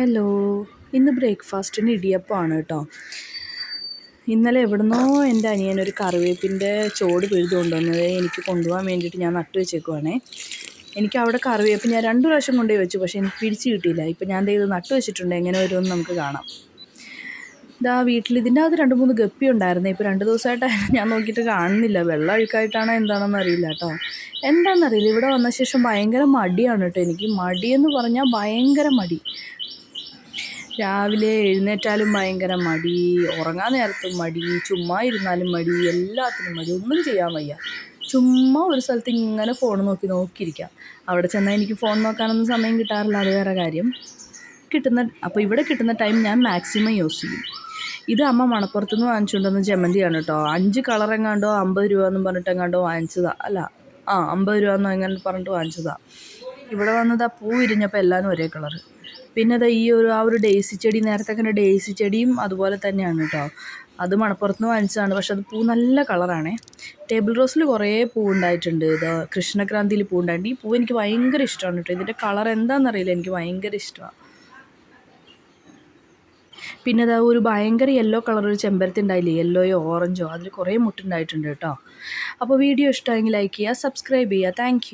Hello. ഇന്ന് ബ്രേക്ക്ഫാസ്റ്റിന് ഇടിയപ്പമാണ് കേട്ടോ. ഇന്നലെ എവിടുന്നോ എൻ്റെ അനിയനൊരു കറിവേപ്പിൻ്റെ ചോട് പിഴുത് കൊണ്ടുവന്നത് എനിക്ക് കൊണ്ടുപോകാൻ വേണ്ടിയിട്ട് ഞാൻ നട്ടു വെച്ചേക്കുവാണേ. എനിക്ക് അവിടെ കറിവേപ്പ് ഞാൻ 2 പ്രാവശ്യം കൊണ്ടുപോയി വെച്ചു, പക്ഷേ എനിക്ക് പിടിച്ച് കിട്ടിയില്ല. ഇപ്പം ഞാൻ ഇത് നട്ടു വെച്ചിട്ടുണ്ട്, എങ്ങനെ വരുമെന്ന് നമുക്ക് കാണാം. ഇതാ വീട്ടിൽ ഇതിൻ്റെ അകത്ത് 2-3 ഗപ്പി ഉണ്ടായിരുന്നു. ഇപ്പോൾ 2 ദിവസമായിട്ട് ഞാൻ നോക്കിയിട്ട് കാണുന്നില്ല. വെള്ളം അഴുക്കായിട്ടാണോ എന്താണെന്ന് അറിയില്ല കേട്ടോ. എന്താണെന്നറിയില്ല, ഇവിടെ വന്ന ശേഷം ഭയങ്കര മടിയാണ് കേട്ടോ. എനിക്ക് മടിയെന്ന് പറഞ്ഞാൽ ഭയങ്കര മടി. രാവിലെ എഴുന്നേറ്റാലും ഭയങ്കര മടി, ഉറങ്ങാൻ നേരത്തും മടി, ചുമ്മാ ഇരുന്നാലും മടി, എല്ലാത്തിനും മടി, ഒന്നും ചെയ്യാൻ വയ്യ. ചുമ്മാ ഒരു സ്ഥലത്ത് ഇങ്ങനെ ഫോൺ നോക്കിയിരിക്കാം. അവിടെ ചെന്നാൽ എനിക്ക് ഫോൺ നോക്കാനൊന്നും സമയം കിട്ടാറില്ല, അത് വേറെ കാര്യം. അപ്പോൾ ഇവിടെ കിട്ടുന്ന ടൈം ഞാൻ മാക്സിമം യൂസ് ചെയ്യും. ഇത് അമ്മ മണപ്പുറത്തുനിന്ന് വാങ്ങിച്ചുകൊണ്ടുവന്ന ജമന്തിയാണ് കേട്ടോ. 5 കളറെങ്ങാണ്ടോ 50 രൂപ എന്നും പറഞ്ഞിട്ടെങ്ങാണ്ടോ വാങ്ങിച്ചതാ. അല്ല 50 രൂപ എന്നോ എങ്ങനെ പറഞ്ഞിട്ട് വാങ്ങിച്ചതാ. ഇവിടെ വന്നത് പൂ വിരിഞ്ഞപ്പോൾ എല്ലാവരും ഒരേ കളറ്. പിന്നെ അത് ആ ഒരു ഡേസി ചെടി, നേരത്തെ അങ്ങനെ ഡേസി ചെടിയും അതുപോലെ തന്നെയാണ് കേട്ടോ. അത് മണപ്പുറത്തുനിന്ന് വാങ്ങിച്ചതാണ്, പക്ഷെ അത് പൂ നല്ല കളറാണേ. ടേബിൾ റോസിൽ കുറേ പൂ ഉണ്ടായിട്ടുണ്ട്. ഇത് കൃഷ്ണക്രാന്തിയിൽ പൂ ഉണ്ടായിട്ടുണ്ട്. ഈ പൂ എനിക്ക് ഭയങ്കര ഇഷ്ടമാണ് കേട്ടോ. ഇതിൻ്റെ കളർ എന്താണെന്നറിയില്ല, എനിക്ക് ഭയങ്കര ഇഷ്ടമാണ്. പിന്നെ അതാ ഒരു ഭയങ്കര യെല്ലോ കളർ ഒരു ചെമ്പരത്തി ഉണ്ടായില്ലേ, യെല്ലോയോ ഓറഞ്ചോ, അതിൽ കുറേ മുട്ടുണ്ടായിട്ടുണ്ട് കേട്ടോ. അപ്പോൾ വീഡിയോ ഇഷ്ടമായെങ്കിൽ ലൈക്ക് ചെയ്യുക, സബ്സ്ക്രൈബ് ചെയ്യുക. താങ്ക്